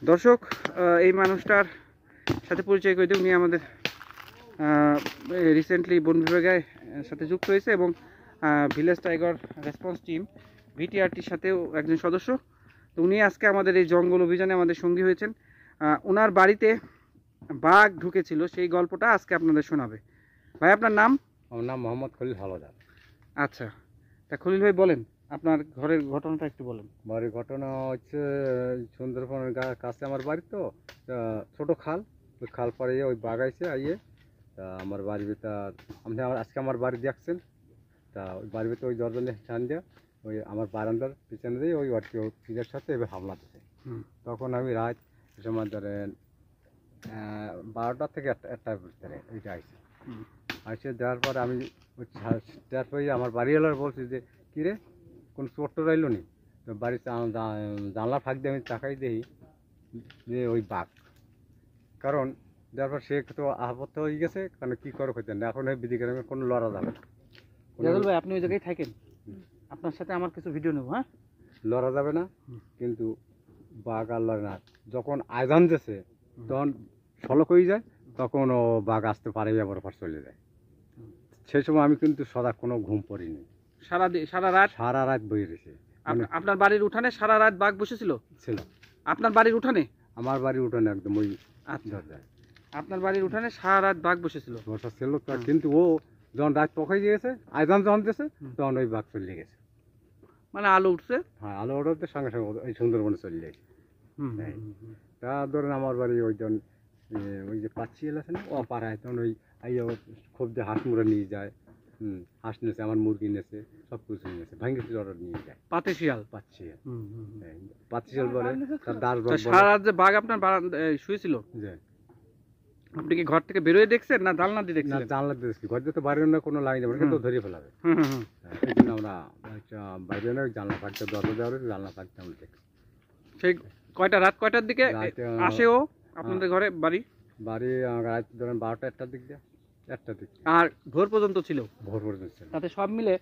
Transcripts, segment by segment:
দর্শক, এই মানুষটার সাথে পরিচয় করে দিই। উনি আমাদের রিসেন্টলি বন বিভাগের সাথে যুক্ত হয়েছে এবং ভিলেজ টাইগার রেসপন্স টিম ভিটিআরটির সাথেও একজন সদস্য। তো উনি আজকে আমাদের এই জঙ্গল অভিযানে আমাদের সঙ্গী হয়েছেন। ওনার বাড়িতে বাঘ ঢুকেছিল, সেই গল্পটা আজকে আপনাদের শোনাবে। ভাই, আপনার নাম? আমার নাম মোহাম্মদ খলিল হাওলাদার। আচ্ছা, তা খলিল ভাই বলেন, আপনার ঘরের ঘটনাটা একটু বলেন। বাড়ির ঘটনা হচ্ছে সুন্দরবনের কাছে আমার বাড়ি, তো ছোট খাল, ওই খাল পাড়ে ওই বাঘ আইসে আইয়ে তা আমার বাড়ির ভিতর আপনি আজকে আমার বাড়ি দেখছেন, তা ওই বাড়ির ভিতরে ওই দরজা টান দিয়ে ওই আমার বারান্দার পিছনে দিয়ে ওই আর কি ফিজের সাথে এবার হামলা দিছে। তখন আমি রাত সময় ধরেন 12টা থেকে একটার ভিতরে ওইটা আইসে দেওয়ার পরে আমি দেওয়ার পরে আমার বাড়িওয়ালার বলছি যে কিরে কোন চোর টোর আইলো নি, তো বাড়িতে জানলা ফাঁক দিয়ে আমি তাকাই দেখি যে ওই বাঘ। কারণ দেওয়ার পর সে তো আহত হয়ে গেছে, কারণ কী করে হইতেন না, এখন ওই বিধিগ্রামে কোনো লড়া যাবে না। জাদুল ভাই, আপনি ওই জায়গায় থাকেন, আপনার সাথে আমার কিছু ভিডিও নেব। হ্যাঁ, লড়া যাবে না, কিন্তু বাঘ আর লড়ে না। যখন আয়দান দিয়েছে তখন সলক হয়ে যায়, তখন ও বাঘ আসতে পারে আবার চলে যায়। সেই সময় আমি কিন্তু সদা কোনো ঘুম পড়িনি, সারা রাত বই রয়েছে। আপনার বাড়ির উঠানে সারা রাত বাঘ বসেছিল? ছিল। আপনার বাড়ির উঠানে? আমার বাড়ির উঠানে একদম ওই দরজায়। আপনার বাড়ির উঠানে সারা রাত বাঘ বসেছিল? বসা ছিল, কিন্তু ও যখন রাত পকাই গিয়েছে, আয়দান যখন দিয়েছে, তখন ওই বাঘ চলে গেছে। মানে আলো উঠছে? হ্যাঁ, আলো ওঠাতে সঙ্গে সঙ্গে ওই সুন্দরবনে চলে গেছে। তা ধরেন আমার বাড়ি ওই যখন ওই যে পাচ্ছিয়াল আছে না, ও পাড়ায় তখন ওই খুব যে হাঁস মুড়া নিয়ে যায়, হাঁস নিয়েছে, আমার মুরগি নিয়েছে, সব কিছু নিয়েছে, ভাঙ্গি অর্ডার নিয়ে যায়। পাতিশিয়াল? পাচ্ছিয়াল, পাতিশিয়াল বলে। তার দাস বাঘ। সারা রাত যে বাঘ আপনার শুয়েছিল, আপনি কি ঘর থেকে বেরোয় দেখছেন না জানলা দিয়ে দেখছেন? জানলা দিয়ে দেখছি, ঘর দিয়ে তো বাইরে না, কোনো লাইন যাবে না, তো ধরিয়ে ফেলাবে। এই জন্য আমরা বাইরে না, ওই জানলা ফাঁকতে দরজা দেওয়ার জানলা ফাঁকতে আমরা দেখছি। সেই রাত কয়টার দিকে আসে ও আপনাদের ঘরে? বাড়ি রাত ধরেন 12টা 1টার দিক দিয়ে, 1টার দিক। আর ভোর পর্যন্ত ছিল? ভোর পর্যন্ত ছিল। তাতে সব মিলে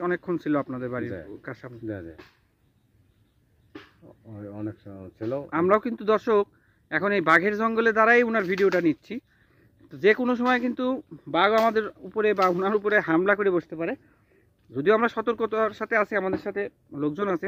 অনেকক্ষণ ছিল আপনাদের বাড়ির সামনে? অনেক ছিল। আমরাও কিন্তু দর্শক এখন এই বাঘের জঙ্গলে দ্বারাই ওনার ভিডিওটা নিচ্ছি। যে কোনো সময় কিন্তু বাঘ আমাদের উপরে বা ওনার উপরে হামলা করে বসতে পারে। যদিও আমরা সতর্কতার সাথে আছি, আমাদের সাথে লোকজন আছে।